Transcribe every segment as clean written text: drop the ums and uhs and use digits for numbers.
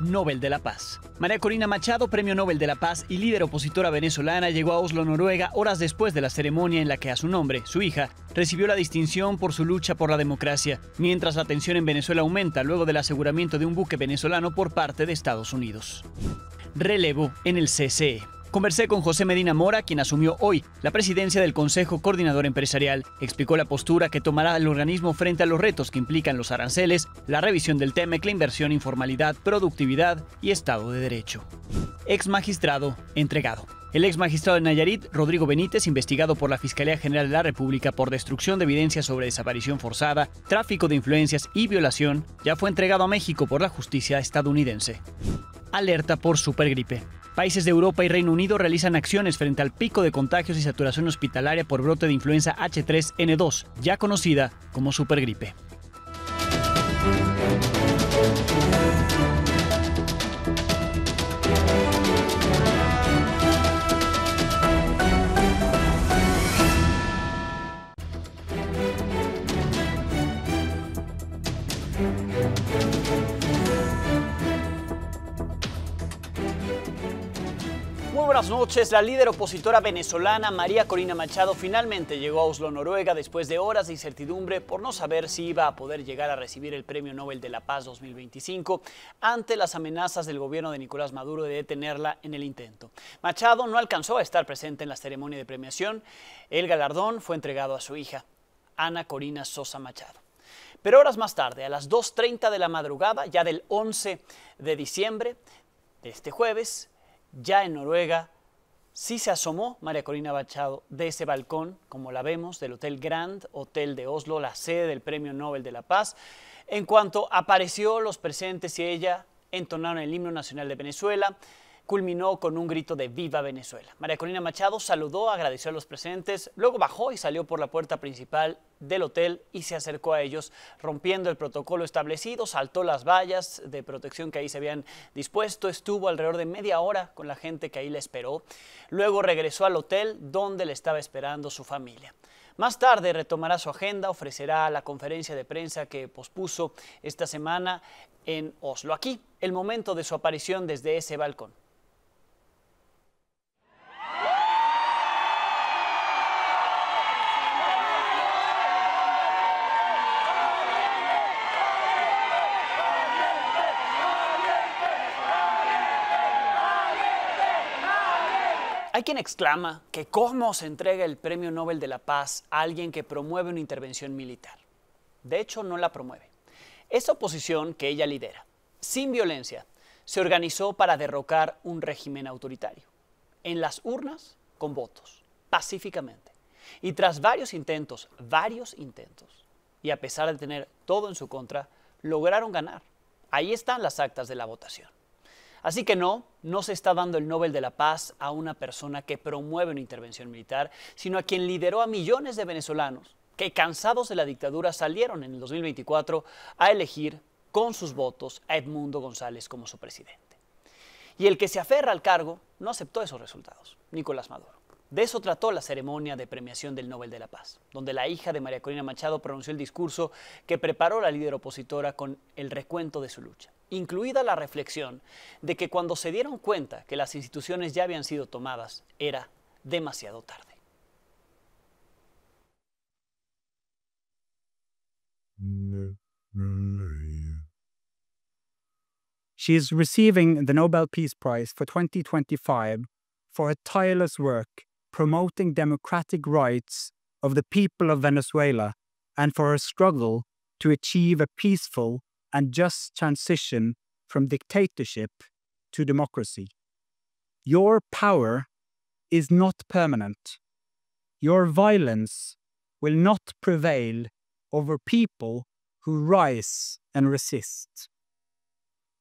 Nobel de la Paz. María Corina Machado, Premio Nobel de la Paz y líder opositora venezolana, llegó a Oslo, Noruega, horas después de la ceremonia en la que a su nombre, su hija, recibió la distinción por su lucha por la democracia, mientras la tensión en Venezuela aumenta luego del aseguramiento de un buque venezolano por parte de Estados Unidos. Relevo en el CCE. Conversé con José Medina Mora, quien asumió hoy la presidencia del Consejo Coordinador Empresarial. Explicó la postura que tomará el organismo frente a los retos que implican los aranceles, la revisión del TEMEC, la inversión, informalidad, productividad y Estado de Derecho. Ex magistrado entregado. El ex magistrado de Nayarit, Rodrigo Benítez, investigado por la Fiscalía General de la República por destrucción de evidencias sobre desaparición forzada, tráfico de influencias y violación, ya fue entregado a México por la justicia estadounidense. Alerta por supergripe. Países de Europa y Reino Unido realizan acciones frente al pico de contagios y saturación hospitalaria por brote de influenza H3N2, ya conocida como supergripe. Muy buenas noches. La líder opositora venezolana María Corina Machado finalmente llegó a Oslo, Noruega, después de horas de incertidumbre por no saber si iba a poder llegar a recibir el Premio Nobel de la Paz 2025 ante las amenazas del gobierno de Nicolás Maduro de detenerla en el intento. Machado no alcanzó a estar presente en la ceremonia de premiación. El galardón fue entregado a su hija, Ana Corina Sosa Machado. Pero horas más tarde, a las 2:30 de la madrugada, ya del 11 de diciembre, de este jueves, ya en Noruega, sí se asomó María Corina Machado de ese balcón, como la vemos, del Hotel Grand Hotel de Oslo, la sede del Premio Nobel de la Paz. En cuanto apareció, los presentes y ella entonaron el himno nacional de Venezuela. Culminó con un grito de ¡Viva Venezuela! María Corina Machado saludó, agradeció a los presentes, luego bajó y salió por la puerta principal del hotel y se acercó a ellos, rompiendo el protocolo establecido, saltó las vallas de protección que ahí se habían dispuesto, estuvo alrededor de media hora con la gente que ahí la esperó, luego regresó al hotel donde le estaba esperando su familia. Más tarde retomará su agenda, ofrecerá la conferencia de prensa que pospuso esta semana en Oslo. Aquí, el momento de su aparición desde ese balcón. Hay quien exclama que cómo se entrega el Premio Nobel de la Paz a alguien que promueve una intervención militar. De hecho, no la promueve. Esa oposición que ella lidera, sin violencia, se organizó para derrocar un régimen autoritario. En las urnas, con votos, pacíficamente. Y tras varios intentos, y a pesar de tener todo en su contra, lograron ganar. Ahí están las actas de la votación. Así que no se está dando el Nobel de la Paz a una persona que promueve una intervención militar, sino a quien lideró a millones de venezolanos que, cansados de la dictadura, salieron en el 2024 a elegir con sus votos a Edmundo González como su presidente. Y el que se aferra al cargo no aceptó esos resultados, Nicolás Maduro. De eso trató la ceremonia de premiación del Nobel de la Paz, donde la hija de María Corina Machado pronunció el discurso que preparó la líder opositora con el recuento de su lucha, incluida la reflexión de que cuando se dieron cuenta que las instituciones ya habían sido tomadas, era demasiado tarde. She is receiving the Nobel Peace Prize for 2025 for her tireless work promoting democratic rights of the people of Venezuela and for her struggle to achieve a peaceful and just transition from dictatorship to democracy. Your power is not permanent. Your violence will not prevail over people who rise and resist.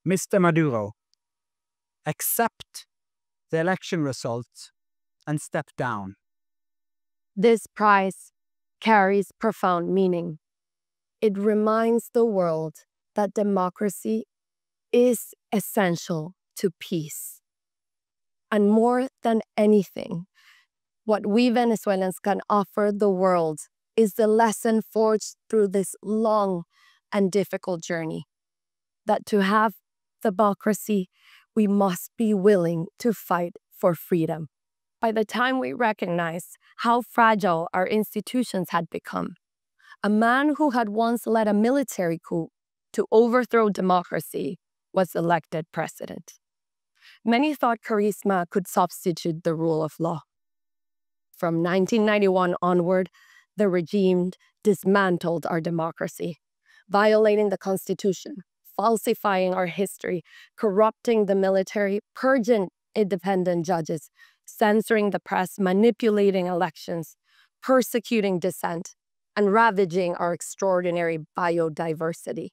Mr. Maduro, accept the election results and step down. This prize carries profound meaning. It reminds the world that democracy is essential to peace. And more than anything, what we Venezuelans can offer the world is the lesson forged through this long and difficult journey, that to have democracy, we must be willing to fight for freedom. By the time we recognized how fragile our institutions had become, a man who had once led a military coup to overthrow democracy was elected president. Many thought charisma could substitute the rule of law. From 1991 onward, the regime dismantled our democracy, violating the Constitution, falsifying our history, corrupting the military, purging independent judges, censoring the press, manipulating elections, persecuting dissent, and ravaging our extraordinary biodiversity.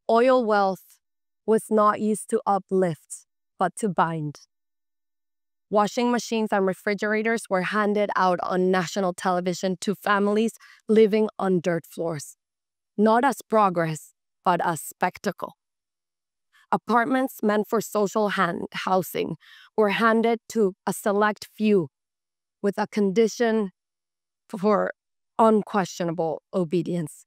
Oil wealth was not used to uplift, but to bind. Washing machines and refrigerators were handed out on national television to families living on dirt floors, not as progress, but as spectacle. Apartments meant for social housing were handed to a select few with a condition for unquestionable obedience.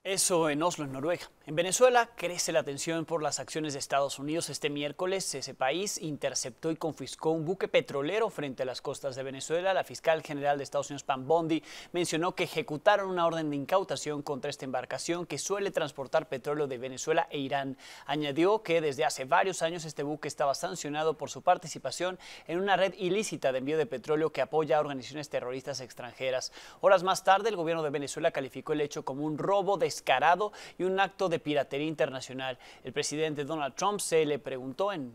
Eso en Oslo, en Noruega. En Venezuela crece la tensión por las acciones de Estados Unidos. Este miércoles ese país interceptó y confiscó un buque petrolero frente a las costas de Venezuela. La fiscal general de Estados Unidos, Pam Bondi, mencionó que ejecutaron una orden de incautación contra esta embarcación que suele transportar petróleo de Venezuela e Irán. Añadió que desde hace varios años este buque estaba sancionado por su participación en una red ilícita de envío de petróleo que apoya a organizaciones terroristas extranjeras. Horas más tarde, el gobierno de Venezuela calificó el hecho como un robo descarado y un acto de piratería internacional. El presidente Donald Trump se le preguntó en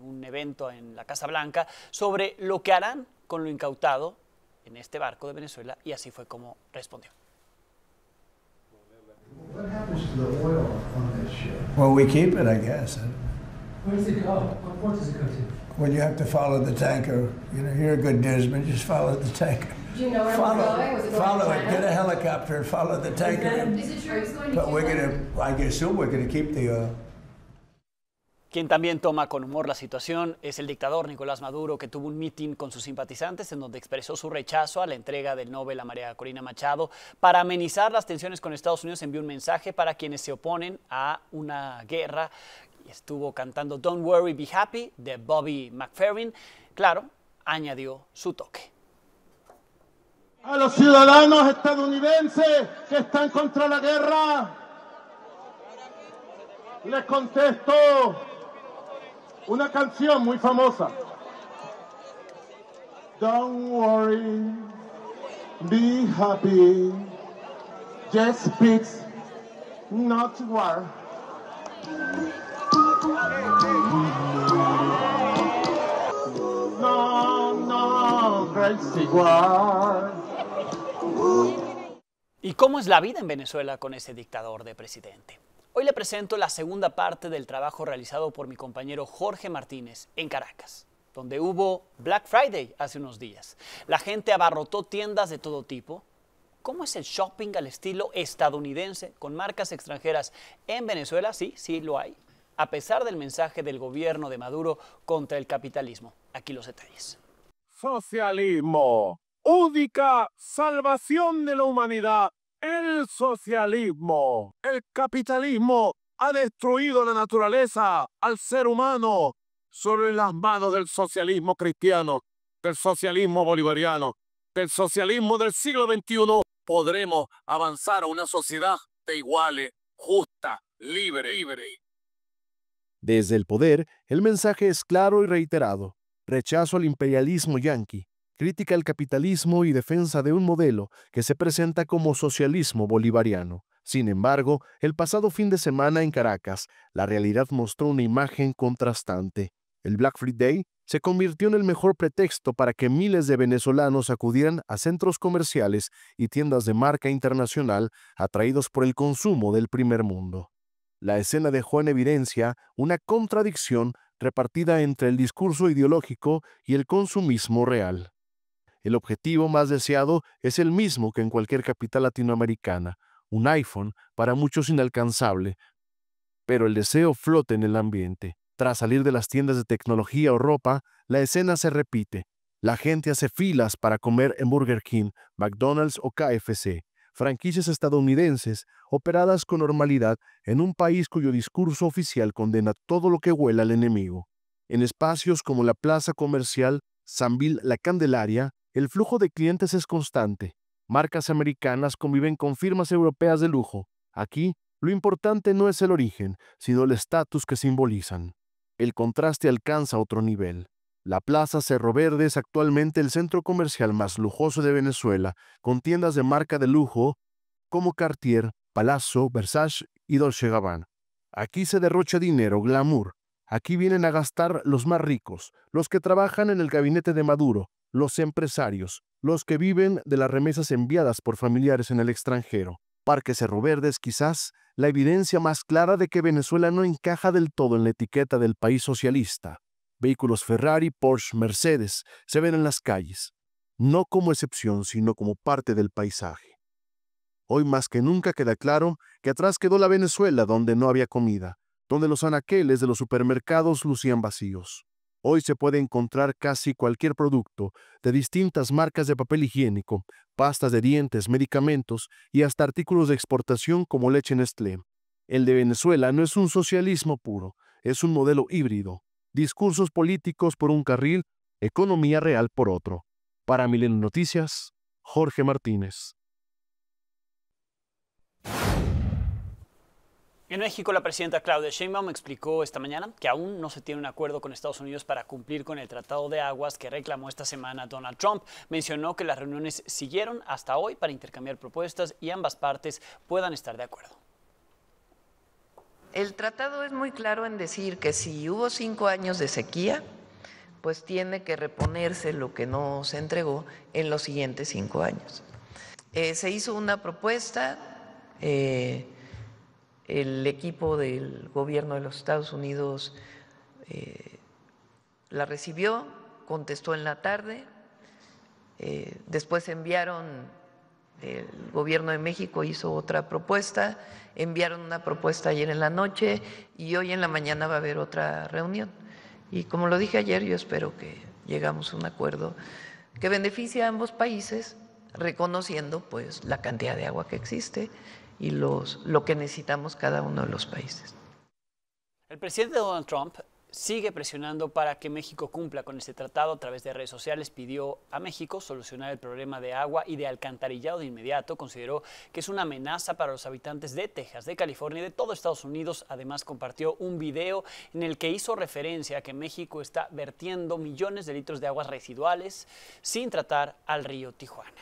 un evento en la Casa Blanca sobre lo que harán con lo incautado en este barco de Venezuela y así fue como respondió. What happens to the oil on this ship? Well, we keep it, I guess. Where does it go? What port does it go to? Well, you have to follow the tanker. You know, you're a good newsman, just follow the tanker. Do you know where it was going? Was it going Follow to it, China? get a helicopter and follow the tanker. Is it true it's going to But we're Cuba? gonna, I assume we're gonna keep the oil. Quien también toma con humor la situación es el dictador Nicolás Maduro, que tuvo un mitin con sus simpatizantes en donde expresó su rechazo a la entrega del Nobel a María Corina Machado. Para amenizar las tensiones con Estados Unidos envió un mensaje para quienes se oponen a una guerra y estuvo cantando Don't Worry, Be Happy de Bobby McFerrin. Claro, añadió su toque. A los ciudadanos estadounidenses que están contra la guerra, les contesto una canción muy famosa. Don't worry, be happy, just peace, not war. No, crazy war. ¿Y cómo es la vida en Venezuela con ese dictador de presidente? Hoy le presento la segunda parte del trabajo realizado por mi compañero Jorge Martínez en Caracas, donde hubo Black Friday hace unos días. La gente abarrotó tiendas de todo tipo. ¿Cómo es el shopping al estilo estadounidense con marcas extranjeras en Venezuela? Sí, sí lo hay, a pesar del mensaje del gobierno de Maduro contra el capitalismo. Aquí los detalles. Socialismo, única salvación de la humanidad, el socialismo. El capitalismo ha destruido la naturaleza al ser humano. Solo en las manos del socialismo cristiano, del socialismo bolivariano, del socialismo del siglo XXI podremos avanzar a una sociedad de iguales, justa, libre. Desde el poder, el mensaje es claro y reiterado: rechazo al imperialismo yanqui, crítica al capitalismo y defensa de un modelo que se presenta como socialismo bolivariano. Sin embargo, el pasado fin de semana en Caracas, la realidad mostró una imagen contrastante. El Black Friday se convirtió en el mejor pretexto para que miles de venezolanos acudieran a centros comerciales y tiendas de marca internacional atraídos por el consumo del primer mundo. La escena dejó en evidencia una contradicción repartida entre el discurso ideológico y el consumismo real. El objetivo más deseado es el mismo que en cualquier capital latinoamericana, un iPhone para muchos inalcanzable, pero el deseo flota en el ambiente. Tras salir de las tiendas de tecnología o ropa, la escena se repite. La gente hace filas para comer en Burger King, McDonald's o KFC, franquicias estadounidenses operadas con normalidad en un país cuyo discurso oficial condena todo lo que huela al enemigo. En espacios como la plaza comercial Sambil La Candelaria, el flujo de clientes es constante. Marcas americanas conviven con firmas europeas de lujo. Aquí, lo importante no es el origen, sino el estatus que simbolizan. El contraste alcanza otro nivel. La Plaza Cerro Verde es actualmente el centro comercial más lujoso de Venezuela, con tiendas de marca de lujo como Cartier, Palazzo, Versace y Dolce & Gabbana. Aquí se derrocha dinero, glamour. Aquí vienen a gastar los más ricos, los que trabajan en el gabinete de Maduro, los empresarios, los que viven de las remesas enviadas por familiares en el extranjero. Parque Cerro Verde es quizás la evidencia más clara de que Venezuela no encaja del todo en la etiqueta del país socialista. Vehículos Ferrari, Porsche, Mercedes se ven en las calles, no como excepción, sino como parte del paisaje. Hoy más que nunca queda claro que atrás quedó la Venezuela donde no había comida, donde los anaqueles de los supermercados lucían vacíos. Hoy se puede encontrar casi cualquier producto de distintas marcas de papel higiénico, pastas de dientes, medicamentos y hasta artículos de exportación como leche Nestlé. El de Venezuela no es un socialismo puro, es un modelo híbrido. Discursos políticos por un carril, economía real por otro. Para Milenio Noticias, Jorge Martínez. En México, la presidenta Claudia Sheinbaum explicó esta mañana que aún no se tiene un acuerdo con Estados Unidos para cumplir con el Tratado de Aguas que reclamó esta semana Donald Trump. Mencionó que las reuniones siguieron hasta hoy para intercambiar propuestas y ambas partes puedan estar de acuerdo. El tratado es muy claro en decir que si hubo 5 años de sequía, pues tiene que reponerse lo que no se entregó en los siguientes 5 años. Se hizo una propuesta, el equipo del gobierno de los Estados Unidos la recibió, contestó en la tarde, después enviaron, el gobierno de México hizo otra propuesta, enviaron una propuesta ayer en la noche y hoy en la mañana va a haber otra reunión. Y como lo dije ayer, yo espero que llegamos a un acuerdo que beneficie a ambos países, reconociendo pues la cantidad de agua que existe y lo que necesitamos cada uno de los países. El presidente Donald Trump sigue presionando para que México cumpla con este tratado. A través de redes sociales pidió a México solucionar el problema de agua y de alcantarillado de inmediato. Consideró que es una amenaza para los habitantes de Texas, de California y de todo Estados Unidos. Además, compartió un video en el que hizo referencia a que México está vertiendo millones de litros de aguas residuales sin tratar al río Tijuana.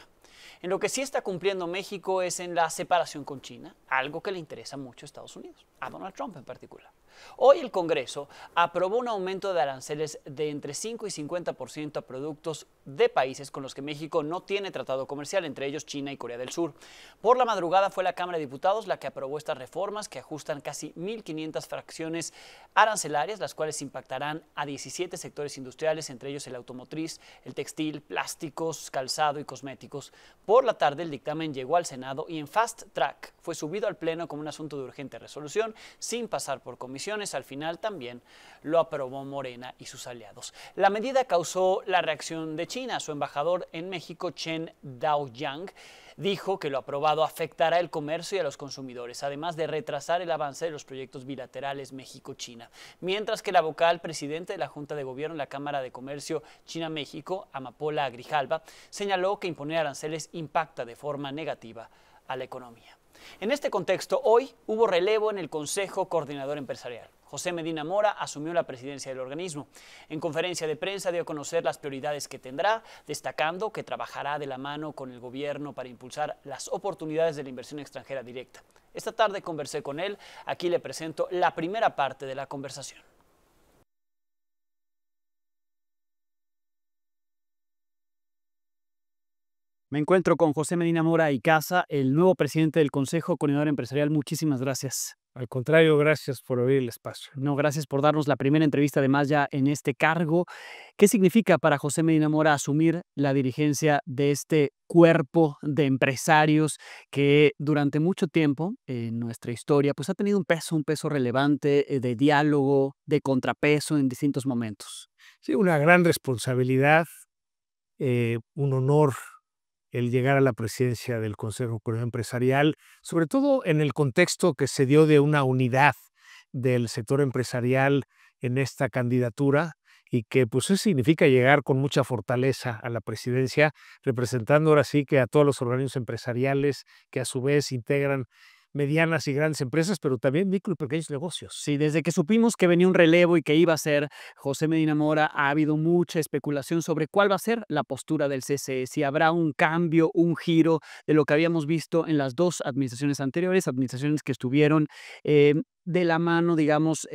En lo que sí está cumpliendo México es en la separación con China, algo que le interesa mucho a Estados Unidos, a Donald Trump en particular. Hoy el Congreso aprobó un aumento de aranceles de entre 5 y 50% a productos de países con los que México no tiene tratado comercial, entre ellos China y Corea del Sur. Por la madrugada fue la Cámara de Diputados la que aprobó estas reformas que ajustan casi 1.500 fracciones arancelarias, las cuales impactarán a 17 sectores industriales, entre ellos el automotriz, el textil, plásticos, calzado y cosméticos. Por la tarde el dictamen llegó al Senado y en fast track fue subido al Pleno como un asunto de urgente resolución sin pasar por comisiones. Al final también lo aprobó Morena y sus aliados. La medida causó la reacción de China. Su embajador en México, Chen Daoyang, dijo que lo aprobado afectará el comercio y a los consumidores, además de retrasar el avance de los proyectos bilaterales México-China. Mientras que la vocal presidente de la Junta de Gobierno en la Cámara de Comercio China-México, Amapola Grijalva, señaló que imponer aranceles impacta de forma negativa a la economía. En este contexto, hoy hubo relevo en el Consejo Coordinador Empresarial. José Medina Mora asumió la presidencia del organismo. En conferencia de prensa dio a conocer las prioridades que tendrá, destacando que trabajará de la mano con el gobierno para impulsar las oportunidades de la inversión extranjera directa. Esta tarde conversé con él. Aquí le presento la primera parte de la conversación. Me encuentro con José Medina Mora y Casa, el nuevo presidente del Consejo Coordinador Empresarial. Muchísimas gracias. Al contrario, gracias por abrir el espacio. No, gracias por darnos la primera entrevista, además ya en este cargo. ¿Qué significa para José Medina Mora asumir la dirigencia de este cuerpo de empresarios que durante mucho tiempo en nuestra historia pues ha tenido un peso relevante de diálogo, de contrapeso en distintos momentos? Sí, una gran responsabilidad, un honor el llegar a la presidencia del Consejo Coordinador Empresarial, sobre todo en el contexto que se dio de una unidad del sector empresarial en esta candidatura y que pues eso significa llegar con mucha fortaleza a la presidencia, representando ahora sí que a todos los organismos empresariales que a su vez integran medianas y grandes empresas, pero también micro y pequeños negocios. Sí, desde que supimos que venía un relevo y que iba a ser José Medina Mora, ha habido mucha especulación sobre cuál va a ser la postura del CCE, si habrá un cambio, un giro de lo que habíamos visto en las dos administraciones anteriores, administraciones que estuvieron de la mano, digamos,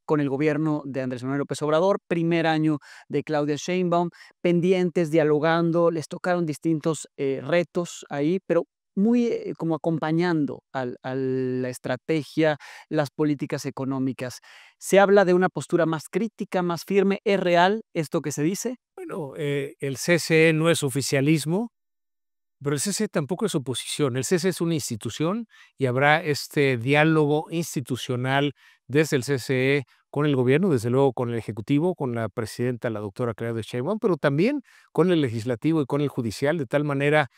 con el gobierno de Andrés Manuel López Obrador, primer año de Claudia Sheinbaum, pendientes, dialogando, les tocaron distintos retos ahí, pero muy como acompañando a la estrategia, las políticas económicas. Se habla de una postura más crítica, más firme. ¿Es real esto que se dice? Bueno, el CCE no es oficialismo, pero el CCE tampoco es oposición. El CCE es una institución y habrá este diálogo institucional desde el CCE con el gobierno, desde luego con el Ejecutivo, con la presidenta, la doctora Claudia Sheinbaum, pero también con el Legislativo y con el Judicial, de tal manera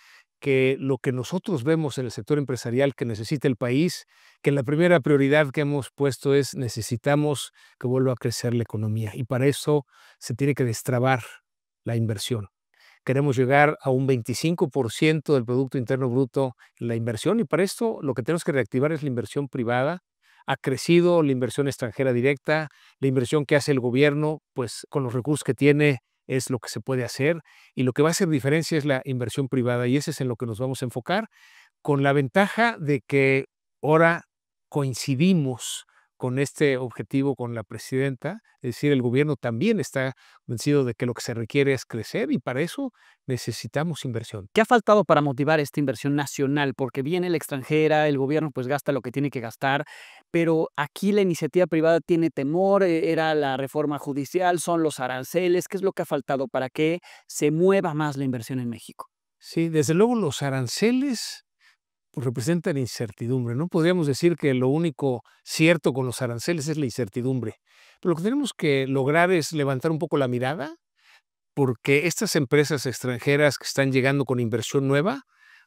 que lo que nosotros vemos en el sector empresarial que necesita el país, que la primera prioridad que hemos puesto es necesitamos que vuelva a crecer la economía y para eso se tiene que destrabar la inversión. Queremos llegar a un 25% del Producto Interno Bruto en la inversión y para esto lo que tenemos que reactivar es la inversión privada. Ha crecido la inversión extranjera directa, la inversión que hace el gobierno, pues con los recursos que tiene es lo que se puede hacer y lo que va a hacer diferencia es la inversión privada y ese es en lo que nos vamos a enfocar, con la ventaja de que ahora coincidimos con este objetivo con la presidenta, es decir, el gobierno también está convencido de que lo que se requiere es crecer y para eso necesitamos inversión. ¿Qué ha faltado para motivar esta inversión nacional? Porque viene la extranjera, el gobierno pues gasta lo que tiene que gastar, pero aquí la iniciativa privada tiene temor, era la reforma judicial, son los aranceles. ¿Qué es lo que ha faltado para que se mueva más la inversión en México? Sí, desde luego los aranceles pues representan incertidumbre. No podríamos decir que lo único cierto con los aranceles es la incertidumbre. Pero lo que tenemos que lograr es levantar un poco la mirada, porque estas empresas extranjeras que están llegando con inversión nueva,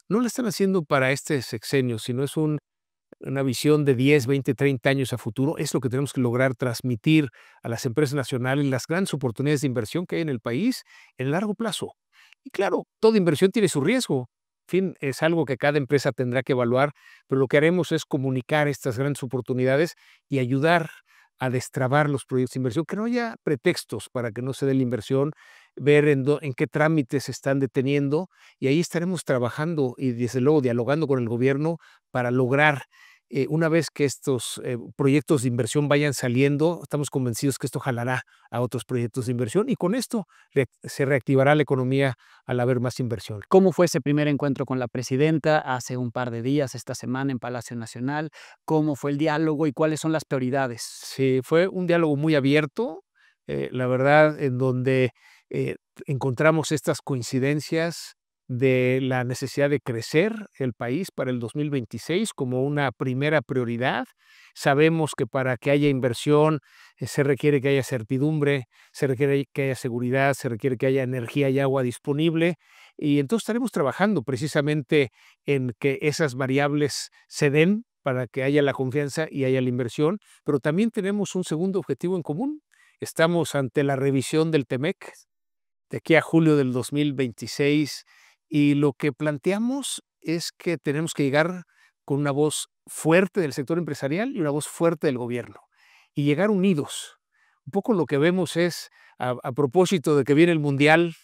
no la están haciendo para este sexenio, sino es una visión de 10, 20, 30 años a futuro. Es lo que tenemos que lograr transmitir a las empresas nacionales, las grandes oportunidades de inversión que hay en el país en largo plazo. Y claro, toda inversión tiene su riesgo. En fin, es algo que cada empresa tendrá que evaluar, pero lo que haremos es comunicar estas grandes oportunidades y ayudar a destrabar los proyectos de inversión, que no haya pretextos para que no se dé la inversión, ver en qué trámites se están deteniendo y ahí estaremos trabajando y desde luego dialogando con el gobierno para lograr una vez que estos proyectos de inversión vayan saliendo, estamos convencidos que esto jalará a otros proyectos de inversión y con esto se reactivará la economía al haber más inversión. ¿Cómo fue ese primer encuentro con la presidenta hace un par de días, esta semana en Palacio Nacional? ¿Cómo fue el diálogo y cuáles son las prioridades? Sí, fue un diálogo muy abierto, la verdad, en donde encontramos estas coincidencias de la necesidad de crecer el país para el 2026 como una primera prioridad. Sabemos que para que haya inversión se requiere que haya certidumbre, se requiere que haya seguridad, se requiere que haya energía y agua disponible y entonces estaremos trabajando precisamente en que esas variables se den para que haya la confianza y haya la inversión, pero también tenemos un segundo objetivo en común. Estamos ante la revisión del TEMEC de aquí a julio del 2026 y lo que planteamos es que tenemos que llegar con una voz fuerte del sector empresarial y una voz fuerte del gobierno y llegar unidos. Un poco lo que vemos es, a propósito de que viene el Mundial,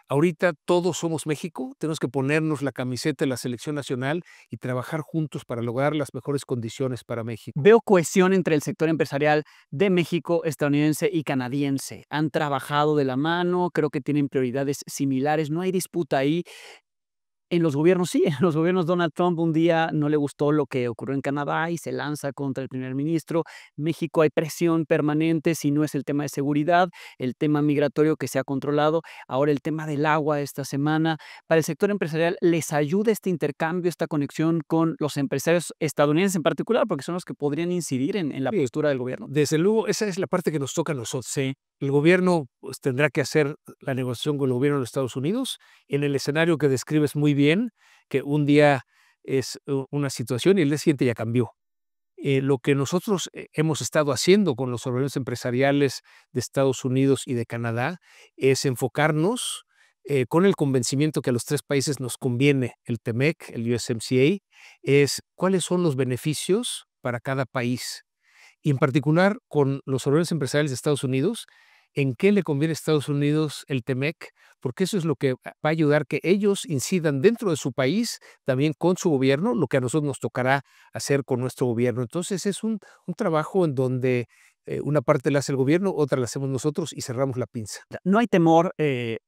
ahorita todos somos México, tenemos que ponernos la camiseta de la selección nacional y trabajar juntos para lograr las mejores condiciones para México. Veo cohesión entre el sector empresarial de México, estadounidense y canadiense. Han trabajado de la mano, creo que tienen prioridades similares, no hay disputa ahí. En los gobiernos sí, en los gobiernos Donald Trump un día no le gustó lo que ocurrió en Canadá y se lanza contra el primer ministro. México hay presión permanente, si no es el tema de seguridad, el tema migratorio que se ha controlado, ahora el tema del agua esta semana. Para el sector empresarial, ¿les ayuda este intercambio, esta conexión con los empresarios estadounidenses en particular? Porque son los que podrían incidir en la postura del gobierno. Desde luego, esa es la parte que nos toca a nosotros. Sí. El gobierno pues, tendrá que hacer la negociación con el gobierno de los Estados Unidos en el escenario que describes muy bien, que un día es una situación y el día siguiente ya cambió. Lo que nosotros hemos estado haciendo con los organismos empresariales de Estados Unidos y de Canadá es enfocarnos con el convencimiento que a los tres países nos conviene el TEMEC, el USMCA, es cuáles son los beneficios para cada país. Y en particular con los organismos empresariales de Estados Unidos, en qué le conviene a Estados Unidos el TEMEC, porque eso es lo que va a ayudar que ellos incidan dentro de su país, también con su gobierno, lo que a nosotros nos tocará hacer con nuestro gobierno. Entonces es un trabajo en donde una parte la hace el gobierno, otra la hacemos nosotros y cerramos la pinza. ¿No hay temor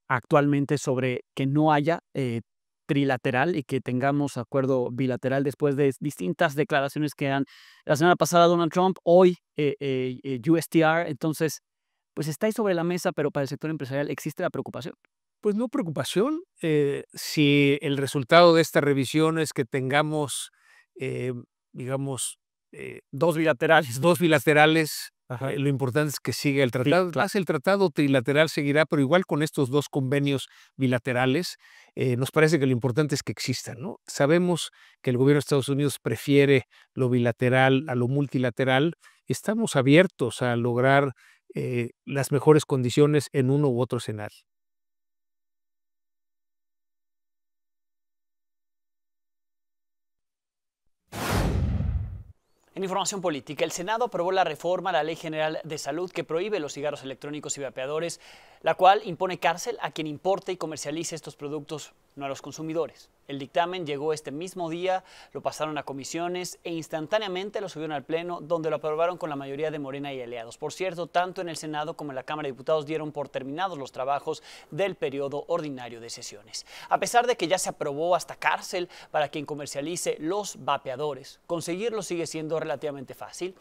actualmente sobre que no haya trilateral y que tengamos acuerdo bilateral después de distintas declaraciones que han la semana pasada Donald Trump, hoy USTR? Entonces, pues está ahí sobre la mesa, pero para el sector empresarial existe la preocupación. Pues no preocupación. Si el resultado de esta revisión es que tengamos, digamos, dos bilaterales, lo importante es que siga el tratado. Sí, claro. El tratado trilateral seguirá, pero igual con estos dos convenios bilaterales, nos parece que lo importante es que existan, ¿no? Sabemos que el gobierno de Estados Unidos prefiere lo bilateral a lo multilateral. Estamos abiertos a lograr las mejores condiciones en uno u otro escenario. En información política, el Senado aprobó la reforma a la Ley General de Salud que prohíbe los cigarros electrónicos y vapeadores, la cual impone cárcel a quien importe y comercialice estos productos, no a los consumidores. El dictamen llegó este mismo día, lo pasaron a comisiones e instantáneamente lo subieron al Pleno, donde lo aprobaron con la mayoría de Morena y aliados. Por cierto, tanto en el Senado como en la Cámara de Diputados dieron por terminados los trabajos del periodo ordinario de sesiones. A pesar de que ya se aprobó hasta cárcel para quien comercialice los vapeadores, conseguirlo sigue siendo relativamente fácil.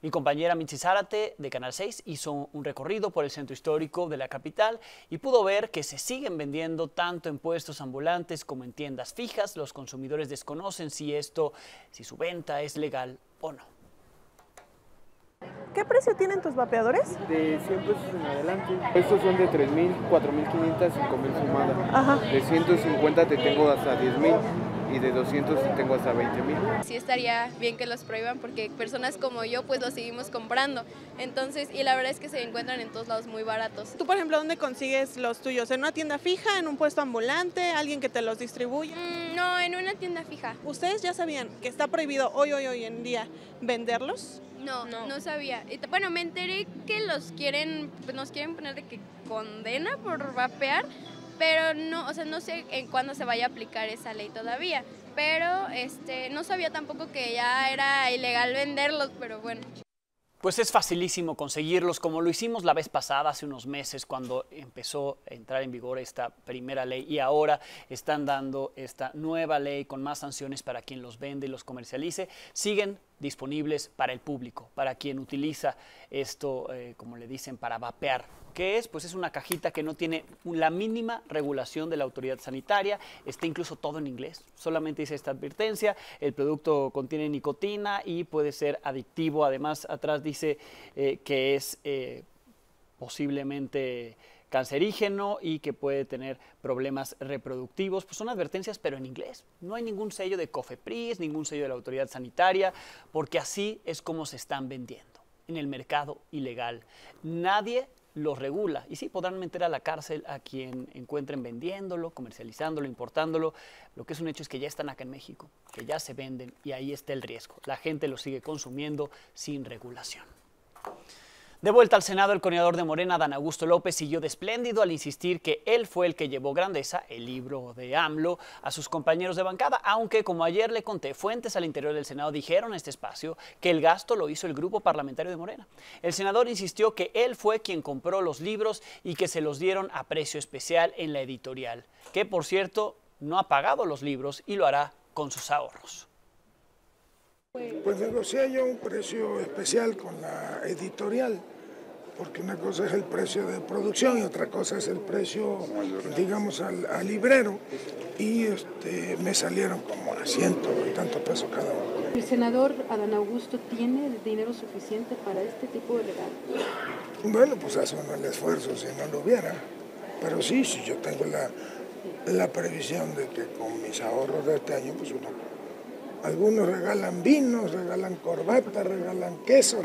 Mi compañera Mitzi Zárate de Canal 6 hizo un recorrido por el centro histórico de la capital y pudo ver que se siguen vendiendo tanto en puestos ambulantes como en tiendas fijas. Los consumidores desconocen si su venta es legal o no. ¿Qué precio tienen tus vapeadores? De 100 pesos en adelante. Estos son de 3,000, 4,500, 5,000 sumadas. Ajá. De 150 te tengo hasta 10,000. Y de 200 tengo hasta 20,000. Sí estaría bien que los prohíban porque personas como yo pues los seguimos comprando. Entonces, y la verdad es que se encuentran en todos lados muy baratos. ¿Tú, por ejemplo, dónde consigues los tuyos? ¿En una tienda fija, en un puesto ambulante, alguien que te los distribuye? No, en una tienda fija. ¿Ustedes ya sabían que está prohibido hoy en día venderlos? No sabía. Bueno, me enteré que nos quieren poner de que condena por vapear, pero no, o sea, no sé en cuándo se vaya a aplicar esa ley todavía, pero no sabía tampoco que ya era ilegal venderlos, pero bueno. Pues es facilísimo conseguirlos, como lo hicimos la vez pasada, hace unos meses, cuando empezó a entrar en vigor esta primera ley, y ahora están dando esta nueva ley con más sanciones para quien los vende y los comercialice. Siguen disponibles para el público, para quien utiliza esto, como le dicen, para vapear. ¿Qué es? Pues es una cajita que no tiene la mínima regulación de la autoridad sanitaria, está incluso todo en inglés, solamente dice esta advertencia, el producto contiene nicotina y puede ser adictivo, además atrás dice que es posiblemente cancerígeno y que puede tener problemas reproductivos. Pues son advertencias, pero en inglés. No hay ningún sello de COFEPRIS, ningún sello de la autoridad sanitaria, porque así es como se están vendiendo en el mercado ilegal. Nadie los regula y sí podrán meter a la cárcel a quien encuentren vendiéndolo, comercializándolo, importándolo. Lo que es un hecho es que ya están acá en México, que ya se venden y ahí está el riesgo. La gente lo sigue consumiendo sin regulación. De vuelta al Senado, el coordinador de Morena, Adán Augusto López, siguió de espléndido al insistir que él fue el que llevó Grandeza, el libro de AMLO, a sus compañeros de bancada, aunque, como ayer le conté, fuentes al interior del Senado dijeron en este espacio que el gasto lo hizo el grupo parlamentario de Morena. El senador insistió que él fue quien compró los libros y que se los dieron a precio especial en la editorial, que, por cierto, no ha pagado los libros y lo hará con sus ahorros. Pues negocié yo un precio especial con la editorial, porque una cosa es el precio de producción y otra cosa es el precio, digamos, al librero, y me salieron como a 100 y tantos pesos cada uno. ¿El senador Adán Augusto tiene el dinero suficiente para este tipo de regalos? Bueno, pues hace uno el esfuerzo si no lo hubiera, pero sí, yo tengo la previsión de que con mis ahorros de este año, pues algunos regalan vinos, regalan corbatas, regalan queso,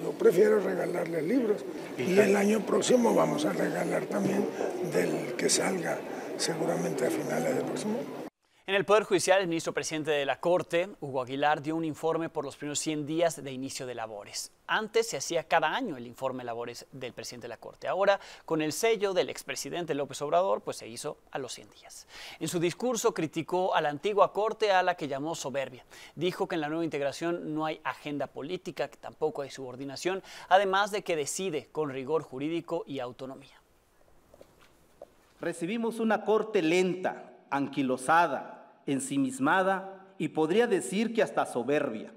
yo prefiero regalarles libros. Y el año próximo vamos a regalar también del que salga seguramente a finales del próximo año. En el Poder Judicial, el ministro presidente de la Corte, Hugo Aguilar, dio un informe por los primeros 100 días de inicio de labores. Antes se hacía cada año el informe de labores del presidente de la Corte. Ahora, con el sello del expresidente López Obrador, pues se hizo a los 100 días. En su discurso criticó a la antigua Corte, a la que llamó soberbia. Dijo que en la nueva integración no hay agenda política, que tampoco hay subordinación, además de que decide con rigor jurídico y autonomía. Recibimos una Corte lenta, anquilosada, ensimismada y podría decir que hasta soberbia.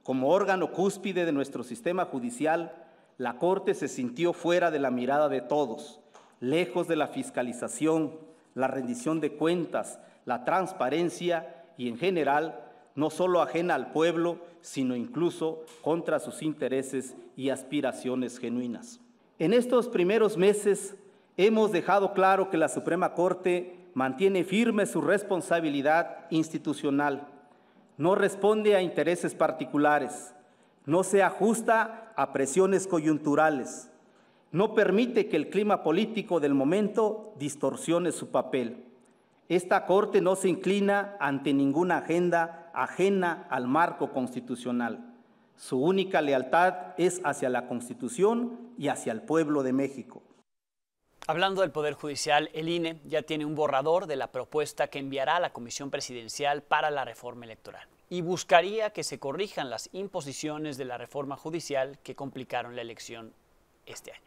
Como órgano cúspide de nuestro sistema judicial, la Corte se sintió fuera de la mirada de todos, lejos de la fiscalización, la rendición de cuentas, la transparencia y, en general, no solo ajena al pueblo, sino incluso contra sus intereses y aspiraciones genuinas. En estos primeros meses hemos dejado claro que la Suprema Corte mantiene firme su responsabilidad institucional, no responde a intereses particulares, no se ajusta a presiones coyunturales, no permite que el clima político del momento distorsione su papel. Esta Corte no se inclina ante ninguna agenda ajena al marco constitucional. Su única lealtad es hacia la Constitución y hacia el pueblo de México. Hablando del Poder Judicial, el INE ya tiene un borrador de la propuesta que enviará a la Comisión Presidencial para la reforma electoral y buscaría que se corrijan las imposiciones de la reforma judicial que complicaron la elección este año.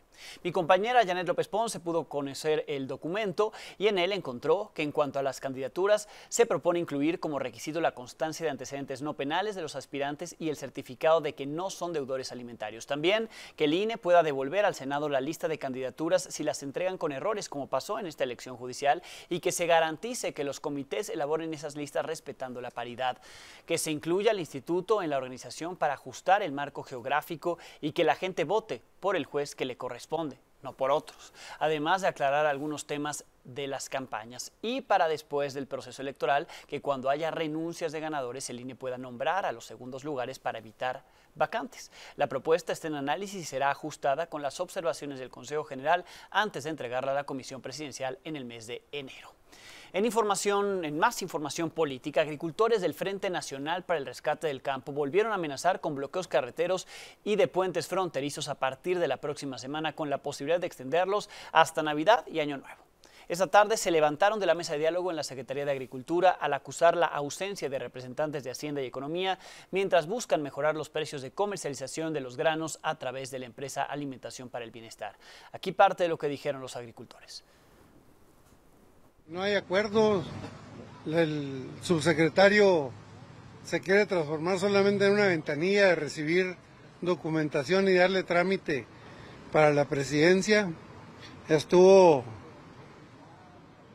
Mi compañera Janet López Ponce pudo conocer el documento y en él encontró que en cuanto a las candidaturas se propone incluir como requisito la constancia de antecedentes no penales de los aspirantes y el certificado de que no son deudores alimentarios. También que el INE pueda devolver al Senado la lista de candidaturas si las entregan con errores, como pasó en esta elección judicial, y que se garantice que los comités elaboren esas listas respetando la paridad, que se incluya al instituto en la organización para ajustar el marco geográfico y que la gente vote por el juez que le corresponde, no por otros, además de aclarar algunos temas de las campañas y para después del proceso electoral, que cuando haya renuncias de ganadores el INE pueda nombrar a los segundos lugares para evitar vacantes. La propuesta está en análisis y será ajustada con las observaciones del Consejo General antes de entregarla a la Comisión Presidencial en el mes de enero. En más información política, agricultores del Frente Nacional para el Rescate del Campo volvieron a amenazar con bloqueos carreteros y de puentes fronterizos a partir de la próxima semana, con la posibilidad de extenderlos hasta Navidad y Año Nuevo. Esta tarde se levantaron de la mesa de diálogo en la Secretaría de Agricultura al acusar la ausencia de representantes de Hacienda y Economía, mientras buscan mejorar los precios de comercialización de los granos a través de la empresa Alimentación para el Bienestar. Aquí parte de lo que dijeron los agricultores. No hay acuerdo, el subsecretario se quiere transformar solamente en una ventanilla de recibir documentación y darle trámite para la presidencia. Estuvo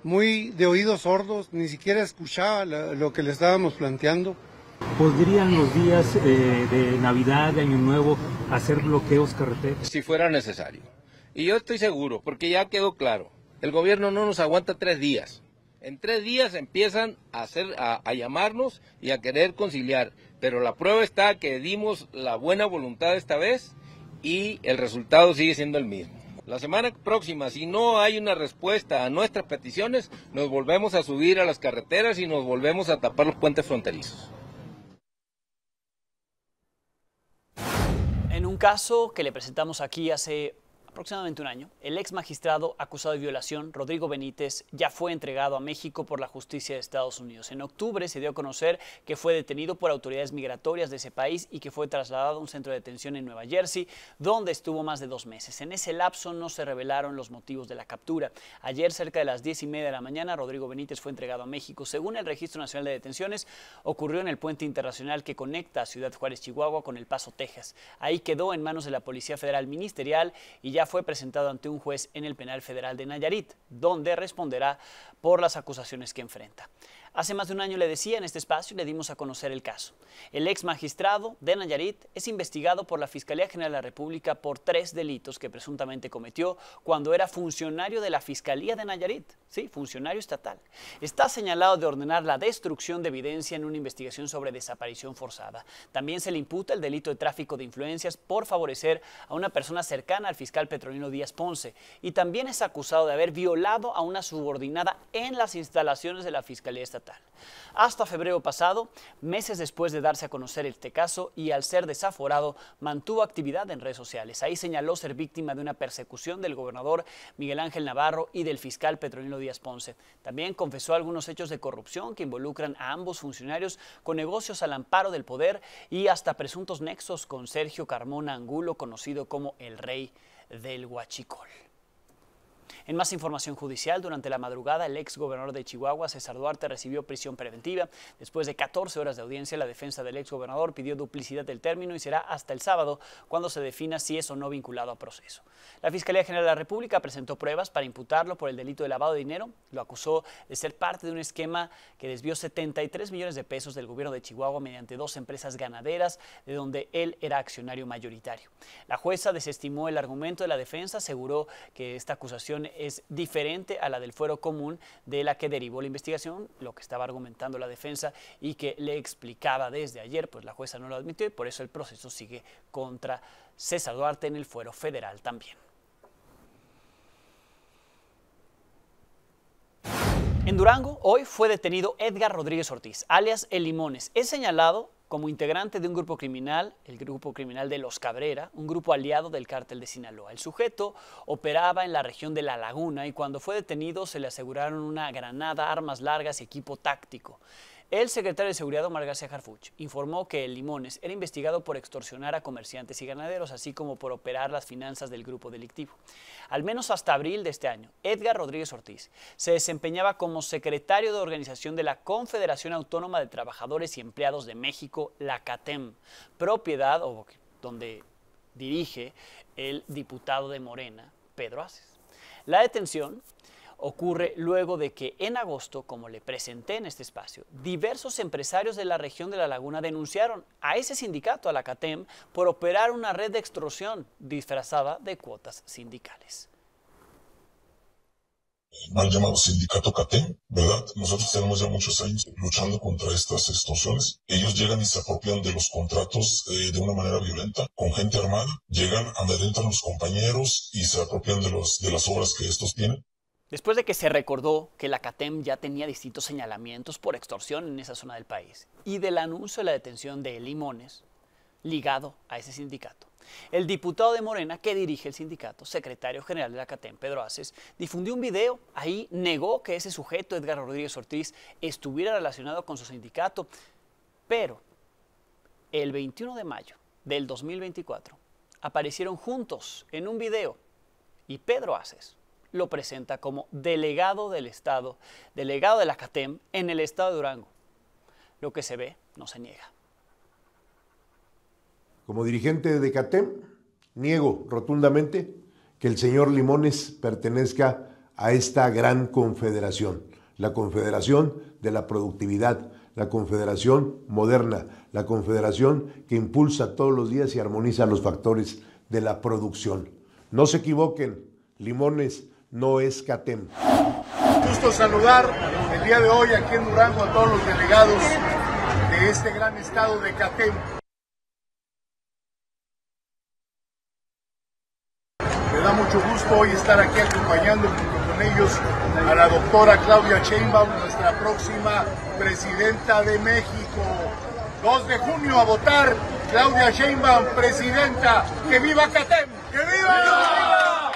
muy de oídos sordos, ni siquiera escuchaba lo que le estábamos planteando. ¿Podrían los días de Navidad, de Año Nuevo, hacer bloqueos carreteros? Si fuera necesario. Y yo estoy seguro, porque ya quedó claro. El gobierno no nos aguanta 3 días. En 3 días empiezan a llamarnos y a querer conciliar. Pero la prueba está que dimos la buena voluntad esta vez y el resultado sigue siendo el mismo. La semana próxima, si no hay una respuesta a nuestras peticiones, nos volvemos a subir a las carreteras y nos volvemos a tapar los puentes fronterizos. En un caso que le presentamos aquí hace aproximadamente un año, el ex magistrado acusado de violación, Rodrigo Benítez, ya fue entregado a México por la justicia de Estados Unidos. En octubre se dio a conocer que fue detenido por autoridades migratorias de ese país y que fue trasladado a un centro de detención en Nueva Jersey, donde estuvo más de 2 meses. En ese lapso no se revelaron los motivos de la captura. Ayer, cerca de las 10:30 de la mañana, Rodrigo Benítez fue entregado a México. Según el Registro Nacional de Detenciones, ocurrió en el puente internacional que conecta a Ciudad Juárez, Chihuahua, con El Paso, Texas. Ahí quedó en manos de la Policía Federal Ministerial y ya fue presentado ante un juez en el Penal Federal de Nayarit, donde responderá por las acusaciones que enfrenta. Hace más de un año, le decía, en este espacio le dimos a conocer el caso. El ex magistrado de Nayarit es investigado por la Fiscalía General de la República por 3 delitos que presuntamente cometió cuando era funcionario de la Fiscalía de Nayarit, sí, funcionario estatal. Está señalado de ordenar la destrucción de evidencia en una investigación sobre desaparición forzada. También se le imputa el delito de tráfico de influencias por favorecer a una persona cercana al fiscal Petronilo Díaz Ponce, y también es acusado de haber violado a una subordinada en las instalaciones de la Fiscalía Estatal. Hasta febrero pasado, meses después de darse a conocer este caso y al ser desaforado, mantuvo actividad en redes sociales. Ahí señaló ser víctima de una persecución del gobernador Miguel Ángel Navarro y del fiscal Petronilo Díaz Ponce. También confesó algunos hechos de corrupción que involucran a ambos funcionarios con negocios al amparo del poder y hasta presuntos nexos con Sergio Carmona Angulo, conocido como el Rey del Huachicol. En más información judicial, durante la madrugada, el ex gobernador de Chihuahua, César Duarte, recibió prisión preventiva. Después de 14 horas de audiencia, la defensa del ex gobernador pidió duplicidad del término y será hasta el sábado cuando se defina si es o no vinculado a proceso. La Fiscalía General de la República presentó pruebas para imputarlo por el delito de lavado de dinero. Lo acusó de ser parte de un esquema que desvió 73 millones de pesos del gobierno de Chihuahua mediante 2 empresas ganaderas, de donde él era accionario mayoritario. La jueza desestimó el argumento de la defensa, aseguró que esta acusación es diferente a la del fuero común de la que derivó la investigación, lo que estaba argumentando la defensa y que le explicaba desde ayer, pues la jueza no lo admitió y por eso el proceso sigue contra César Duarte en el fuero federal también. En Durango, hoy fue detenido Edgar Rodríguez Ortiz, alias El Limones. Es señalado como integrante de un grupo criminal, el grupo criminal de Los Cabrera, un grupo aliado del cártel de Sinaloa. El sujeto operaba en la región de La Laguna y cuando fue detenido se le aseguraron una granada, armas largas y equipo táctico. El secretario de Seguridad, Omar García Harfuch, informó que el Limones era investigado por extorsionar a comerciantes y ganaderos, así como por operar las finanzas del grupo delictivo. Al menos hasta abril de este año, Edgar Rodríguez Ortiz se desempeñaba como secretario de organización de la Confederación Autónoma de Trabajadores y Empleados de México, la CATEM, propiedad o donde dirige el diputado de Morena, Pedro Aces. La detención ocurre luego de que en agosto, como le presenté en este espacio, diversos empresarios de la región de La Laguna denunciaron a ese sindicato, a la CATEM, por operar una red de extorsión disfrazada de cuotas sindicales. Mal llamado sindicato CATEM, ¿verdad? Nosotros tenemos ya muchos años luchando contra estas extorsiones. Ellos llegan y se apropian de los contratos de una manera violenta, con gente armada. Llegan, amedrentan a los compañeros y se apropian de las obras que estos tienen. Después de que se recordó que la CATEM ya tenía distintos señalamientos por extorsión en esa zona del país y del anuncio de la detención de Limones ligado a ese sindicato, el diputado de Morena que dirige el sindicato, secretario general de la CATEM, Pedro Aces, difundió un video. Ahí negó que ese sujeto, Edgar Rodríguez Ortiz, estuviera relacionado con su sindicato, pero el 21 de mayo del 2024 aparecieron juntos en un video y Pedro Aces lo presenta como delegado del Estado, delegado de la CATEM en el Estado de Durango. Lo que se ve no se niega. Como dirigente de CATEM, niego rotundamente que el señor Limones pertenezca a esta gran confederación, la confederación de la productividad, la confederación moderna, la confederación que impulsa todos los días y armoniza los factores de la producción. No se equivoquen, Limones no es CATEM. Gusto saludar el día de hoy aquí en Durango a todos los delegados de este gran estado de CATEM. Me da mucho gusto hoy estar aquí acompañando junto con ellos a la doctora Claudia Sheinbaum, nuestra próxima presidenta de México. 2 de junio a votar, Claudia Sheinbaum, presidenta. ¡Que viva CATEM! ¡Que viva! ¡Que viva!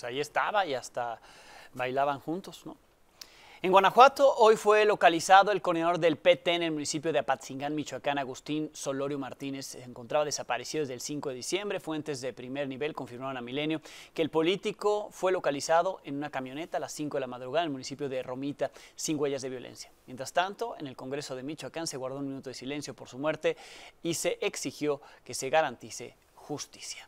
pues ahí estaba y hasta bailaban juntos, ¿no? En Guanajuato, hoy fue localizado el coordinador del PT en el municipio de Apatzingán, Michoacán, Agustín Solorio Martínez. Se encontraba desaparecido desde el 5 de diciembre. Fuentes de primer nivel confirmaron a Milenio que el político fue localizado en una camioneta a las 5 de la madrugada en el municipio de Romita, sin huellas de violencia. Mientras tanto, en el Congreso de Michoacán se guardó un minuto de silencio por su muerte y se exigió que se garantice justicia.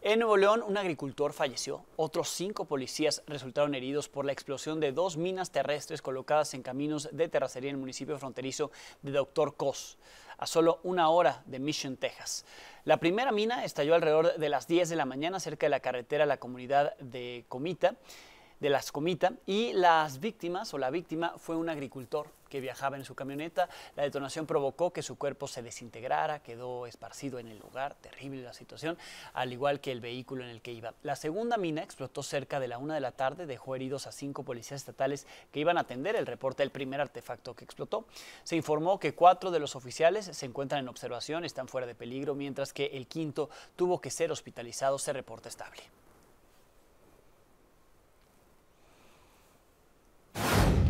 En Nuevo León, un agricultor falleció. Otros 5 policías resultaron heridos por la explosión de 2 minas terrestres colocadas en caminos de terracería en el municipio fronterizo de Dr. Cos, a solo 1 hora de Mission, Texas. La primera mina estalló alrededor de las 10 de la mañana cerca de la carretera a la comunidad de Las Comita, y las víctimas o la víctima fue un agricultor que viajaba en su camioneta. La detonación provocó que su cuerpo se desintegrara, quedó esparcido en el lugar, terrible la situación, al igual que el vehículo en el que iba. La segunda mina explotó cerca de la 1 de la tarde, dejó heridos a 5 policías estatales que iban a atender el reporte del primer artefacto que explotó. Se informó que 4 de los oficiales se encuentran en observación, están fuera de peligro, mientras que el 5º tuvo que ser hospitalizado, se reporta estable.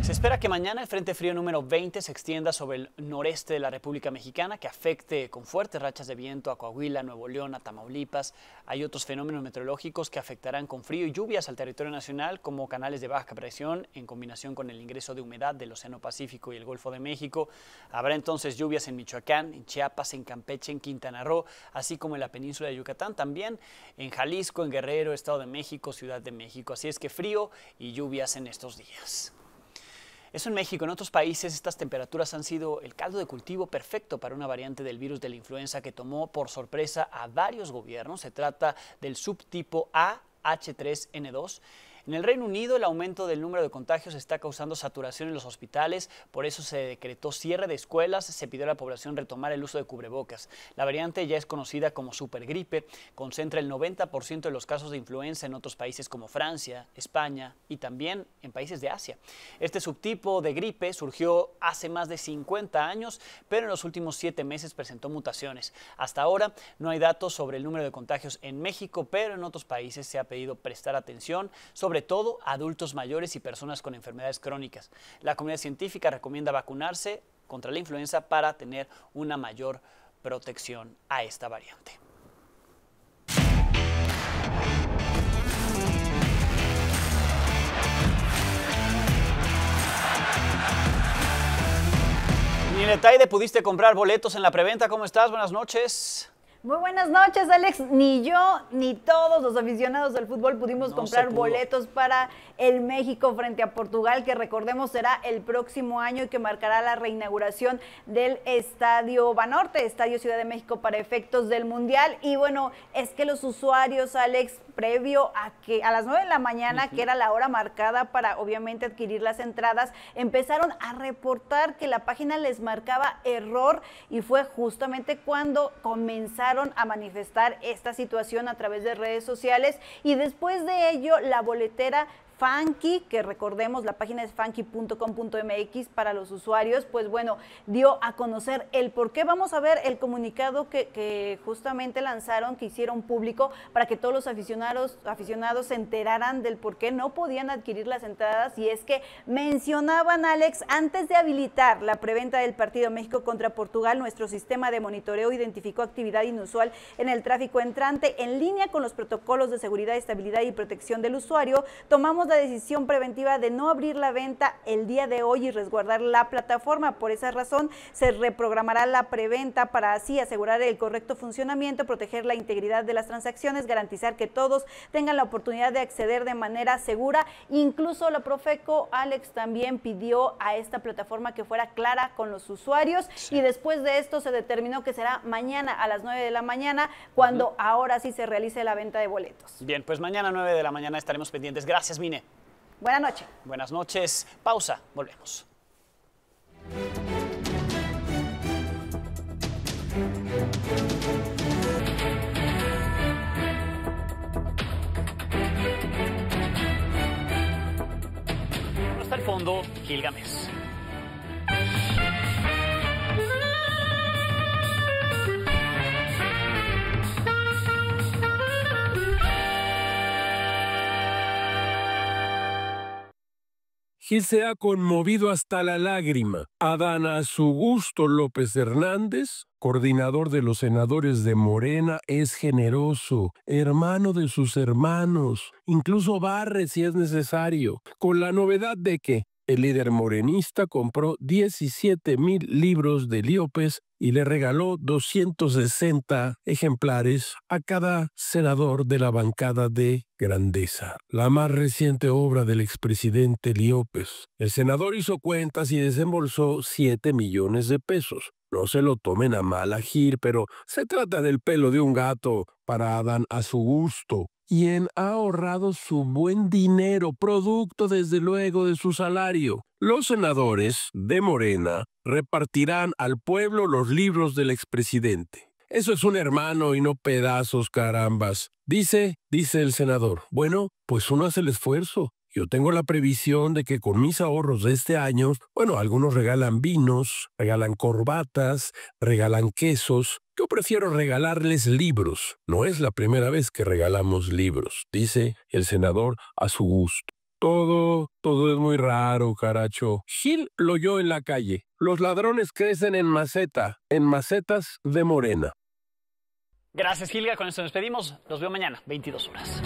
Se espera que mañana el Frente Frío número 20 se extienda sobre el noreste de la República Mexicana, que afecte con fuertes rachas de viento a Coahuila, Nuevo León, a Tamaulipas. Hay otros fenómenos meteorológicos que afectarán con frío y lluvias al territorio nacional, como canales de baja presión en combinación con el ingreso de humedad del Océano Pacífico y el Golfo de México. Habrá entonces lluvias en Michoacán, en Chiapas, en Campeche, en Quintana Roo, así como en la península de Yucatán, también en Jalisco, en Guerrero, Estado de México, Ciudad de México. Así es que frío y lluvias en estos días. Eso en México. En otros países estas temperaturas han sido el caldo de cultivo perfecto para una variante del virus de la influenza que tomó por sorpresa a varios gobiernos. Se trata del subtipo AH3N2. En el Reino Unido, el aumento del número de contagios está causando saturación en los hospitales, por eso se decretó cierre de escuelas, se pidió a la población retomar el uso de cubrebocas. La variante ya es conocida como supergripe, concentra el 90% de los casos de influenza en otros países como Francia, España y también en países de Asia. Este subtipo de gripe surgió hace más de 50 años, pero en los últimos 7 meses presentó mutaciones. Hasta ahora no hay datos sobre el número de contagios en México, pero en otros países se ha pedido prestar atención, sobre todo a adultos mayores y personas con enfermedades crónicas. La comunidad científica recomienda vacunarse contra la influenza para tener una mayor protección a esta variante. Nile Taide, ¿pudiste comprar boletos en la preventa? ¿Cómo estás? Buenas noches. Muy buenas noches, Alex. Ni yo ni todos los aficionados del fútbol pudimos comprar boletos para el México frente a Portugal, que recordemos será el próximo año y que marcará la reinauguración del Estadio Banorte, Estadio Ciudad de México, para efectos del Mundial. Y bueno, es que los usuarios, Alex, previo a que a las 9 de la mañana, que era la hora marcada para obviamente adquirir las entradas, empezaron a reportar que la página les marcaba error, y fue justamente cuando comenzaron a manifestar esta situación a través de redes sociales. Y después de ello, la boletera Funky, que recordemos la página es funky.com.mx para los usuarios, pues bueno, dio a conocer el por qué. Vamos a ver el comunicado que justamente lanzaron, que hicieron público para que todos los aficionados se enteraran del por qué no podían adquirir las entradas. Y es que mencionaban, Alex, antes de habilitar la preventa del partido México contra Portugal, nuestro sistema de monitoreo identificó actividad inusual en el tráfico entrante. En línea con los protocolos de seguridad, estabilidad y protección del usuario, tomamos la decisión preventiva de no abrir la venta el día de hoy y resguardar la plataforma. Por esa razón se reprogramará la preventa para así asegurar el correcto funcionamiento, proteger la integridad de las transacciones, garantizar que todos tengan la oportunidad de acceder de manera segura. Incluso la Profeco, Alex, también pidió a esta plataforma que fuera clara con los usuarios. Sí. Y después de esto se determinó que será mañana a las 9 de la mañana cuando ahora sí se realice la venta de boletos. Bien, pues mañana 9 de la mañana estaremos pendientes. Gracias, Mine. Buenas noches. Buenas noches. Pausa. Volvemos. Hasta el fondo, Gilgamesh. Gil se ha conmovido hasta la lágrima. Adán Augusto López Hernández, coordinador de los senadores de Morena, es generoso, hermano de sus hermanos, incluso barre si es necesario, con la novedad de que el líder morenista compró 17,000 libros de Líopez y le regaló 260 ejemplares a cada senador de la bancada de Grandeza, la más reciente obra del expresidente Líopez. El senador hizo cuentas y desembolsó 7 millones de pesos. No se lo tomen a mal a Gil, pero se trata del pelo de un gato para Adán Augusto, quien ha ahorrado su buen dinero, producto desde luego de su salario. Los senadores de Morena repartirán al pueblo los libros del expresidente. Eso es un hermano y no pedazos, carambas. Dice el senador. Bueno, pues uno hace el esfuerzo. Yo tengo la previsión de que con mis ahorros de este año, bueno, algunos regalan vinos, regalan corbatas, regalan quesos. Yo prefiero regalarles libros. No es la primera vez que regalamos libros, dice el senador a su gusto. Todo es muy raro, caracho. Gil lo oyó en la calle. Los ladrones crecen en macetas de Morena. Gracias, Gilga. Con esto nos despedimos. Los veo mañana, 22 horas.